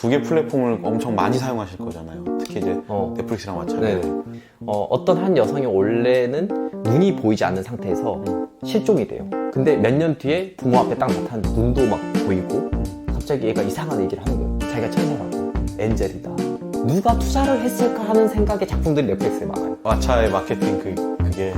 두 개 플랫폼을 엄청 많이 사용하실 거잖아요. 특히 이제 넷플릭스랑 왓챠. 네. 어떤 한 여성이 원래는 눈이 보이지 않는 상태에서 실종이 돼요. 근데 몇 년 뒤에 부모 앞에 딱 나타났는데 눈도 막 보이고 갑자기 얘가 이상한 얘기를 하는 거예요. 자기가 천사라고, 엔젤이다. 누가 투자를 했을까 하는 생각의 작품들이 넷플릭스에 많아요. 왓챠의 마케팅 그게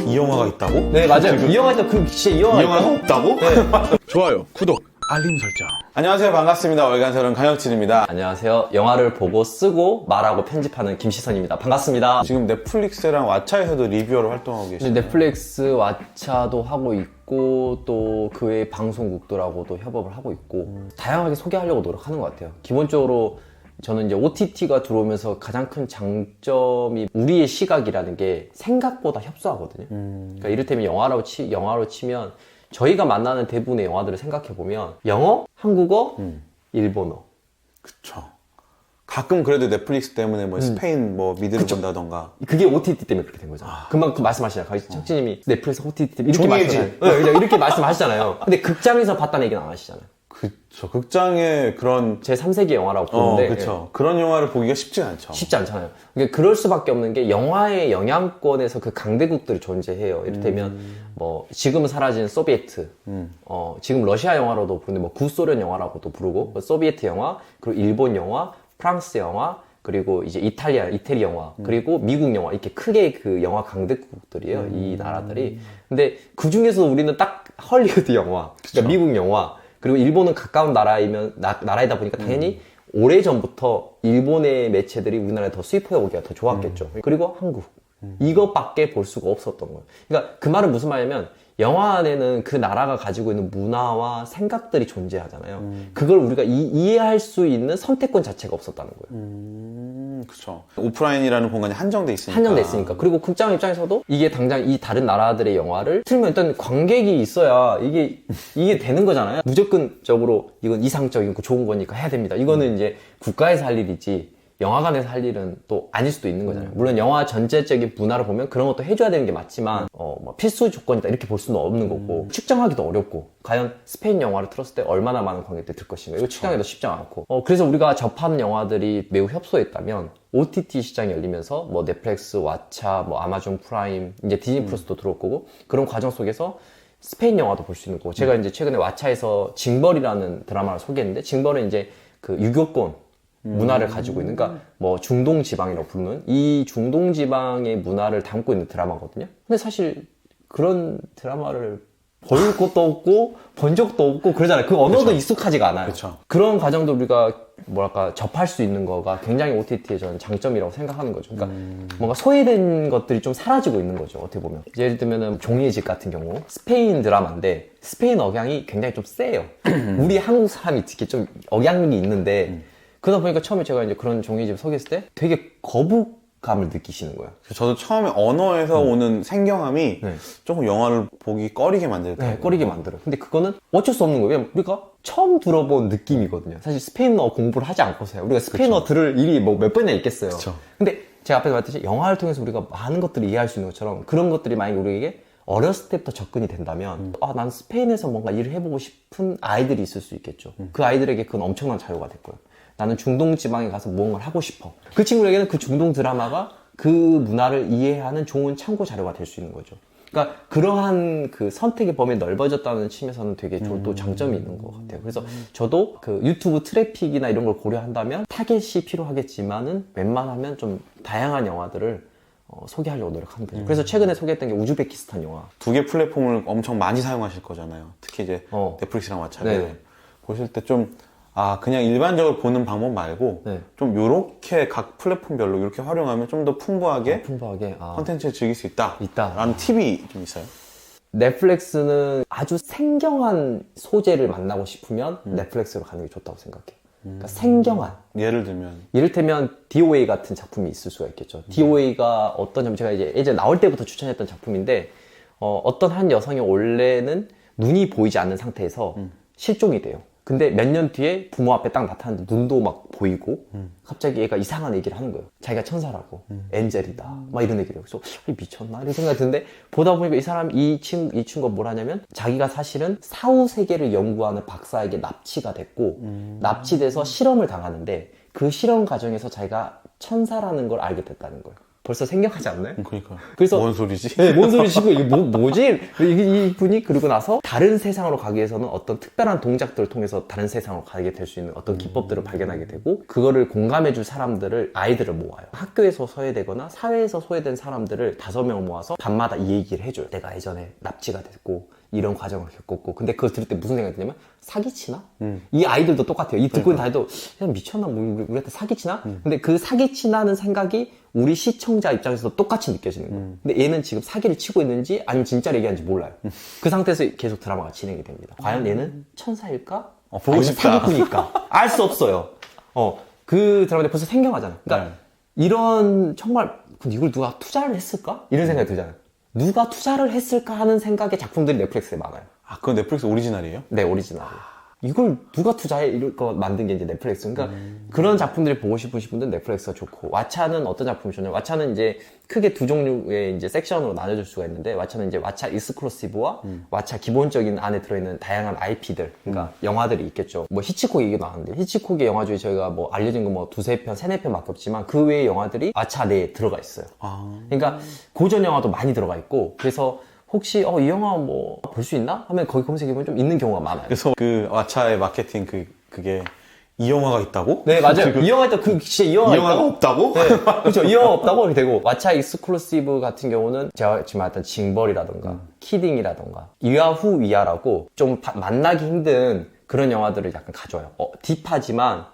이 영화가 있다고? 네, 맞아요. 이 영화가 진짜 이 영화가 없다고? 네. 좋아요, 구독, 알림 설정. 안녕하세요, 반갑습니다. 월간설은 강혁진입니다. 안녕하세요. 영화를 보고 쓰고 말하고 편집하는 김시선입니다. 반갑습니다. 지금 넷플릭스랑 왓챠에서도 리뷰어로 활동하고 계시죠? 넷플릭스, 왓챠도 하고 있고 또 그 외 방송국들하고도 협업을 하고 있고 다양하게 소개하려고 노력하는 것 같아요. 기본적으로 저는 이제 OTT가 들어오면서 가장 큰 장점이 우리의 시각이라는 게 생각보다 협소하거든요. 그러니까 이를테면 영화로 치면 저희가 만나는 대부분의 영화들을 생각해보면 영어, 한국어, 일본어. 그쵸. 가끔 그래도 넷플릭스 때문에 뭐 스페인 뭐 미드를 본다던가. 그게 OTT 때문에 그렇게 된 거잖아요. 금방 그 말씀하시잖아요. 청진님이 넷플릭스 OTT 때문에 이렇게 말씀하시잖아요. 근데 극장에서 봤다는 얘기는 안 하시잖아요. 그쵸. 극장에 그런 제 3세기 영화라고 보는데 그쵸. 그런 영화를 보기가 쉽지 않죠. 쉽지 않잖아요. 그러니까 그럴 수밖에 없는 게 영화의 영향권에서 그 강대국들이 존재해요. 이를테면 뭐 지금은 사라진 소비에트, 지금 러시아 영화로도 부르는데 뭐 구소련 영화라고도 부르고 소비에트 영화, 그리고 일본 영화, 프랑스 영화, 그리고 이제 이태리 영화, 그리고 미국 영화, 이렇게 크게 그 영화 강대국들이에요. 이 나라들이. 근데 그 중에서 우리는 딱 헐리우드 영화, 그러니까 미국 영화, 그리고 일본은 가까운 나라이다 보니까 당연히 오래전부터 일본의 매체들이 우리나라에 더 수입해 오기가 더 좋았겠죠. 그리고 한국. 이것밖에 볼 수가 없었던 거예요. 그러니까 그 말은 무슨 말이냐면 영화 안에는 그 나라가 가지고 있는 문화와 생각들이 존재하잖아요. 그걸 우리가 이해할 수 있는 선택권 자체가 없었다는 거예요. 그쵸. 오프라인이라는 공간이 한정돼 있으니까. 한정돼 있으니까. 그리고 극장 입장에서도 이게 당장 이 다른 나라들의 영화를 틀면 일단 관객이 있어야 이게 되는 거잖아요. 무조건적으로 이건 이상적이고 좋은 거니까 해야 됩니다. 이거는 이제 국가에서 할 일이지 영화관에서 할 일은 또 아닐 수도 있는 거잖아요. 물론 영화 전체적인 문화를 보면 그런 것도 해줘야 되는 게 맞지만 뭐 필수 조건이다 이렇게 볼 수는 없는 거고 측정하기도 어렵고 과연 스페인 영화를 틀었을 때 얼마나 많은 관객들이 들 것인가 이거 측정하기도 쉽지 않고 그래서 우리가 접하는 영화들이 매우 협소했다면 OTT 시장이 열리면서 뭐 넷플릭스, 왓챠, 뭐 아마존 프라임, 이제 디즈니 플러스도 들어올 거고 그런 과정 속에서 스페인 영화도 볼 수 있는 거고 제가 이제 최근에 왓챠에서 징벌이라는 드라마를 소개했는데 징벌은 이제 그 유교권 문화를 가지고 있는, 그러니까 뭐 중동 지방이라고 부르는 이 중동 지방의 문화를 담고 있는 드라마거든요. 근데 사실 그런 드라마를 볼 것도 없고 본 적도 없고 그러잖아요. 그 언어도 그쵸. 익숙하지가 않아요. 그쵸. 그런 과정도 우리가 뭐랄까 접할 수 있는 거가 굉장히 OTT의 저는 장점이라고 생각하는 거죠. 그러니까 뭔가 소외된 것들이 좀 사라지고 있는 거죠. 어떻게 보면 예를 들면은 종이의 집 같은 경우 스페인 드라마인데 스페인 억양이 굉장히 좀 세요. 우리 한국 사람이 특히 좀 억양이 있는데 그러다 보니까 처음에 제가 이제 그런 종이집 소개했을 때 되게 거부감을 느끼시는 거예요. 저도 처음에 언어에서 오는 생경함이 조금 영화를 보기 꺼리게 만들더라고요. 네, 꺼리게 만들어요. 근데 그거는 어쩔 수 없는 거예요. 왜냐면 우리가 처음 들어본 느낌이거든요. 사실 스페인어 공부를 하지 않고서요. 우리가 스페인어 들을 일이 뭐 몇 번이나 있겠어요. 그쵸. 근데 제가 앞에서 말했듯이 영화를 통해서 우리가 많은 것들을 이해할 수 있는 것처럼 그런 것들이 만약에 우리에게 어렸을 때부터 접근이 된다면 난 스페인에서 뭔가 일을 해보고 싶은 아이들이 있을 수 있겠죠. 그 아이들에게 그건 엄청난 자유가 될 거예요. 나는 중동 지방에 가서 무언가를 하고 싶어. 그 친구에게는 그 중동 드라마가 그 문화를 이해하는 좋은 참고 자료가 될 수 있는 거죠. 그러니까 그러한 그 선택의 범위 넓어졌다는 측면에서는 되게 또 장점이 있는 것 같아요. 그래서 저도 그 유튜브 트래픽이나 이런 걸 고려한다면 타겟이 필요하겠지만은 웬만하면 좀 다양한 영화들을 소개하려고 노력하는 편이에요. 그래서 최근에 소개했던 게 우즈베키스탄 영화. 두 개 플랫폼을 엄청 많이 사용하실 거잖아요. 특히 이제 넷플릭스랑 왓챠를 보실 때 좀 그냥 일반적으로 보는 방법 말고 좀 요렇게 각 플랫폼별로 이렇게 활용하면 좀 더 풍부하게 콘텐츠를 즐길 수 있다라는 팁이 좀 있어요? 넷플릭스는 아주 생경한 소재를 만나고 싶으면 넷플릭스로 가는 게 좋다고 생각해요. 그러니까 생경한. 예를 들면? 이를테면 DOA 같은 작품이 있을 수가 있겠죠. DOA가 어떤 점, 제가 이제 예전에 나올 때부터 추천했던 작품인데 어떤 한 여성이 원래는 눈이 보이지 않는 상태에서 실종이 돼요. 근데 몇 년 뒤에 부모 앞에 딱 나타났는데 눈도 막 보이고 갑자기 얘가 이상한 얘기를 하는 거예요. 자기가 천사라고 엔젤이다 막 이런 얘기를 해요. 그래서 미쳤나 이런 생각이 드는데 보다 보니까 이 친구가 뭘 하냐면 자기가 사실은 사후 세계를 연구하는 박사에게 납치가 됐고 납치돼서 실험을 당하는데 그 실험 과정에서 자기가 천사라는 걸 알게 됐다는 거예요. 벌써 생경하지 않나요? 그러니까. 그래서 뭔 소리지? 네, 뭔 소리지? 이게 뭐지? 이 분이 그러고 나서 다른 세상으로 가기 위해서는 어떤 특별한 동작들을 통해서 다른 세상으로 가게 될 수 있는 어떤 기법들을 발견하게 되고 그거를 공감해줄 사람들을 아이들을 모아요. 학교에서 소외되거나 사회에서 소외된 사람들을 5명 모아서 밤마다 이 얘기를 해줘요. 내가 예전에 납치가 됐고 이런 과정을 겪었고 근데 그걸 들을 때 무슨 생각이 드냐면 사기치나? 이 아이들도 똑같아요. 이 듣고 있는 아이도 야, 미쳤나? 뭐 우리한테 사기치나? 근데 그 사기치나는 생각이 우리 시청자 입장에서도 똑같이 느껴지는 거예요. 근데 얘는 지금 사기를 치고 있는지 아니면 진짜로 얘기하는지 몰라요. 그 상태에서 계속 드라마가 진행이 됩니다. 과연 얘는 천사일까? 보고 싶다. 사기꾼일까? 알 수 없어요. 그 드라마인데 벌써 생경하잖아요. 그러니까 이런 정말 이걸 누가 투자를 했을까? 이런 생각이 들잖아요. 누가 투자를 했을까 하는 생각의 작품들이 넷플릭스에 많아요. 아, 그건 넷플릭스 오리지널이에요? 네, 오리지널이에요. 이걸 누가 투자해? 이럴 거 만든 게 이제 넷플릭스. 그러니까 그런 작품들을 보고 싶으신 분들은 넷플릭스가 좋고, 왓챠는 어떤 작품이 좋냐면, 왓챠는 이제 크게 두 종류의 이제 섹션으로 나눠줄 수가 있는데, 왓챠는 이제 왓챠 익스클루시브와 왓챠 기본적인 안에 들어있는 다양한 IP들, 그러니까 영화들이 있겠죠. 뭐 히치콕 얘기 나왔는데, 히치콕의 영화 중에 저희가 뭐 알려진 거 뭐 2-3편, 3-4편밖에 없지만, 그 외의 영화들이 왓챠 내에 들어가 있어요. 그러니까 고전 영화도 많이 들어가 있고, 그래서 혹시 이 영화 뭐 볼 수 있나? 하면 거기 검색해보면 좀 있는 경우가 많아요. 그래서 그 왓챠의 마케팅 그게 이 영화가 있다고? 네, 맞아요. 이 영화 있다. 진짜 이 영화가 있다고? 없다고? 네, 그렇죠. 이 영화 없다고 이렇게 되고 왓챠 익스클루시브 같은 경우는 제가 지금 말했던 징벌이라던가 키딩이라던가 이하후 이하라고 좀 만나기 힘든 그런 영화들을 약간 가져와요. 딥하지만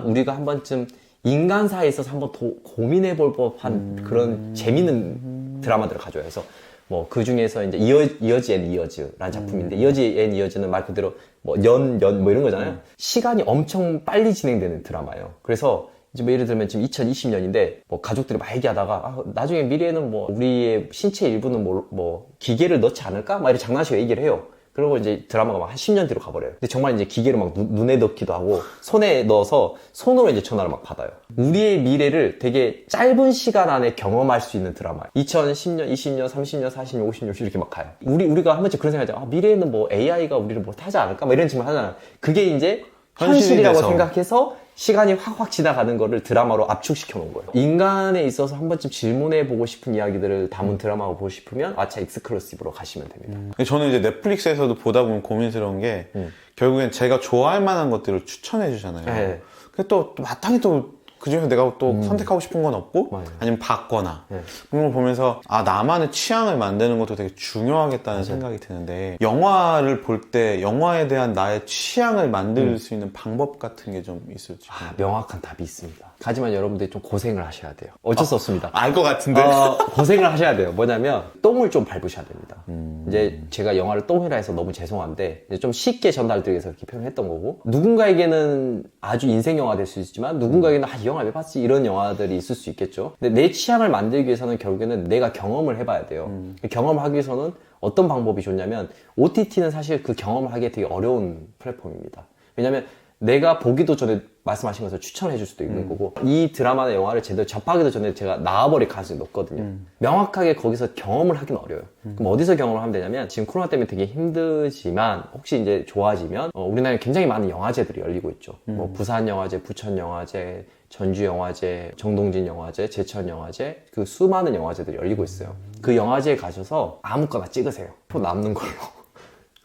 우리가 한 번쯤 인간사에 있어서 한번 더 고민해볼 법한 그런 재밌는 드라마들을 가져와요. 그래서 뭐, 그 중에서 이제 이어지 앤 이어즈라는 작품인데, 이어지 앤 이어즈는 말 그대로 뭐, 뭐 이런 거잖아요. 시간이 엄청 빨리 진행되는 드라마예요. 그래서 이제 뭐 예를 들면 지금 2020년인데, 뭐 가족들이 막 얘기하다가, 나중에 미래에는 뭐, 우리의 신체 일부는 뭐, 기계를 넣지 않을까? 막 이렇게 장난식으로 얘기를 해요. 그리고 이제 드라마가 막 한 10년 뒤로 가버려요. 근데 정말 이제 기계를 막 눈에 넣기도 하고 손에 넣어서 손으로 이제 전화를 막 받아요. 우리의 미래를 되게 짧은 시간 안에 경험할 수 있는 드라마예요. 2010년, 20년, 30년, 40년, 50년 이렇게 막 가요. 우리가 한 번쯤 그런 생각하죠. 미래에는 뭐 AI가 우리를 뭐 하지 않을까? 막 이런 질문 하잖아요. 그게 이제 현실이라고 생각해서 시간이 확확 지나가는 거를 드라마로 압축시켜 놓은 거예요. 인간에 있어서 한 번쯤 질문해보고 싶은 이야기들을 담은 드라마를 보고 싶으면 왓챠 익스클루시브로 가시면 됩니다. 저는 이제 넷플릭스에서도 보다 보면 고민스러운 게 결국엔 제가 좋아할 만한 것들을 추천해 주잖아요. 네. 근데 또 마땅히 또 그중에서 내가 또 선택하고 싶은 건 없고 맞아요. 아니면 받거나 네. 그런 걸 보면서 나만의 취향을 만드는 것도 되게 중요하겠다는 생각이 드는데 영화를 볼 때 영화에 대한 나의 취향을 만들 수 있는 방법 같은 게 좀 있을지 명확한 답이 있습니다. 하지만 여러분들이 좀 고생을 하셔야 돼요. 어쩔 수 없습니다. 알 것 같은데 고생을 하셔야 돼요. 뭐냐면 똥을 좀 밟으셔야 됩니다. 이제 제가 영화를 똥이라 해서 너무 죄송한데 이제 좀 쉽게 전달드리기 위해서 이렇게 표현했던 거고 누군가에게는 아주 인생 영화 될 수 있지만 누군가에게는 이 영화 왜 봤지? 이런 영화들이 있을 수 있겠죠. 근데 내 취향을 만들기 위해서는 결국에는 내가 경험을 해봐야 돼요. 경험을 하기 위해서는 어떤 방법이 좋냐면 OTT는 사실 그 경험을 하기에 되게 어려운 플랫폼입니다. 왜냐면 내가 보기도 전에 말씀하신 것을 추천해 줄 수도 있는 거고 이 드라마나 영화를 제대로 접하기도 전에 제가 나와버릴 가능성이 높거든요. 명확하게 거기서 경험을 하긴 어려워요. 그럼 어디서 경험을 하면 되냐면 지금 코로나 때문에 되게 힘들지만 혹시 이제 좋아지면 우리나라에 굉장히 많은 영화제들이 열리고 있죠. 뭐 부산 영화제, 부천 영화제, 전주 영화제, 정동진 영화제, 제천 영화제 그 수많은 영화제들이 열리고 있어요. 그 영화제에 가셔서 아무거나 찍으세요. 표 남는 걸로.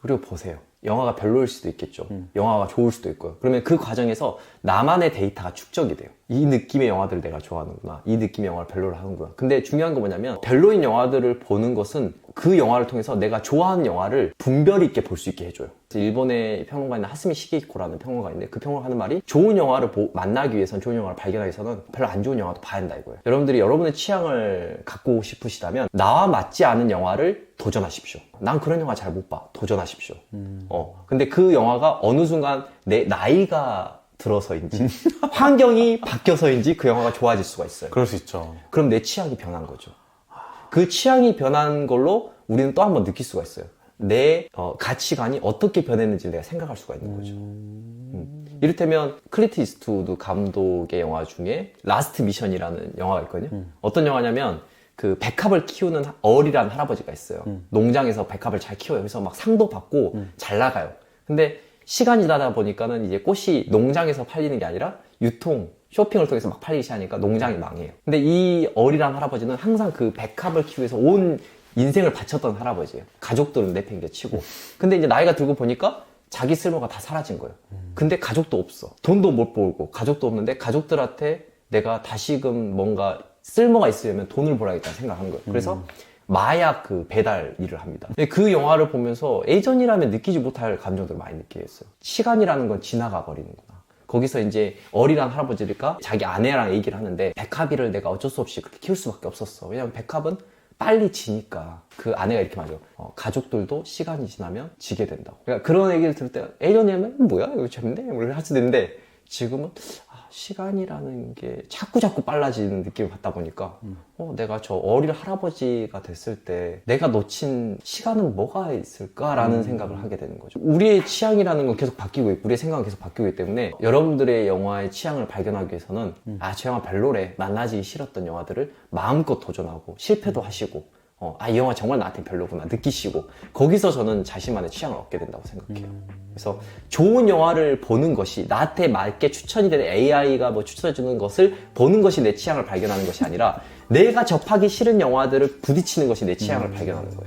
그리고 보세요. 영화가 별로일 수도 있겠죠. 영화가 좋을 수도 있고요. 그러면 그 과정에서 나만의 데이터가 축적이 돼요. 이 느낌의 영화들을 내가 좋아하는구나. 이 느낌의 영화를 별로로 하는구나. 근데 중요한 건 뭐냐면 별로인 영화들을 보는 것은 그 영화를 통해서 내가 좋아하는 영화를 분별 있게 볼 수 있게 해줘요. 일본의 평론가인 하스미 시게이코라는 평론가인데 그 평론가 하는 말이 좋은 영화를 만나기 위해서는 좋은 영화를 발견하기 위해서는 별로 안 좋은 영화도 봐야 한다 이거예요. 여러분들이 여러분의 취향을 갖고 싶으시다면 나와 맞지 않은 영화를 도전하십시오. 난 그런 영화 잘 못 봐. 도전하십시오. 근데 그 영화가 어느 순간 내 나이가 들어서인지 환경이 바뀌어서인지 그 영화가 좋아질 수가 있어요. 그럴 수 있죠. 그럼 내 취향이 변한 거죠. 그 취향이 변한 걸로 우리는 또 한 번 느낄 수가 있어요. 내 가치관이 어떻게 변했는지 내가 생각할 수가 있는 거죠. 이를테면 클린트 이스트우드 감독의 영화 중에 라스트 미션이라는 영화가 있거든요. 어떤 영화냐면 그 백합을 키우는 얼이라는 할아버지가 있어요. 농장에서 백합을 잘 키워요. 그래서 막 상도 받고 잘 나가요. 근데 시간이 지나다 보니까는 이제 꽃이 농장에서 팔리는 게 아니라 유통, 쇼핑을 통해서 막 팔리기 시작하니까 농장이 망해요. 근데 이 얼이라는 할아버지는 항상 그 백합을 키우기 위해서 온 인생을 바쳤던 할아버지예요. 가족들은 내팽개 치고. 근데 이제 나이가 들고 보니까 자기 쓸모가 다 사라진 거예요. 근데 가족도 없어. 돈도 못 벌고 가족도 없는데 가족들한테 내가 다시금 뭔가 쓸모가 있으려면 돈을 벌어야겠다는 생각을 한 거예요. 그래서 마약 그 배달 일을 합니다. 그 영화를 보면서 예전이라면 느끼지 못할 감정들을 많이 느끼게 했어요. 시간이라는 건 지나가 버리는구나. 거기서 이제 어리란 할아버지가 자기 아내랑 얘기를 하는데 백합이를 내가 어쩔 수 없이 그렇게 키울 수밖에 없었어. 왜냐면 백합은 빨리 지니까. 그 아내가 이렇게 말해요. 가족들도 시간이 지나면 지게 된다고. 그러니까 그런 얘기를 들을 때 예전에는 뭐야 이거 재밌네 뭘 할 수도 있는데 지금은 시간이라는 게 자꾸 빨라지는 느낌을 받다 보니까 내가 저 어릴 할아버지가 됐을 때 내가 놓친 시간은 뭐가 있을까라는 생각을 하게 되는 거죠. 우리의 취향이라는 건 계속 바뀌고 있고 우리의 생각은 계속 바뀌고 있기 때문에 여러분들의 영화의 취향을 발견하기 위해서는 저 영화 별로래 만나기 싫었던 영화들을 마음껏 도전하고 실패도 하시고 이 영화 정말 나한테 별로구나 느끼시고 거기서 저는 자신만의 취향을 얻게 된다고 생각해요. 그래서 좋은 영화를 보는 것이 나한테 맞게 추천이 되는 AI가 뭐 추천해주는 것을 보는 것이 내 취향을 발견하는 것이 아니라 내가 접하기 싫은 영화들을 부딪히는 것이 내 취향을 발견하는 거예요.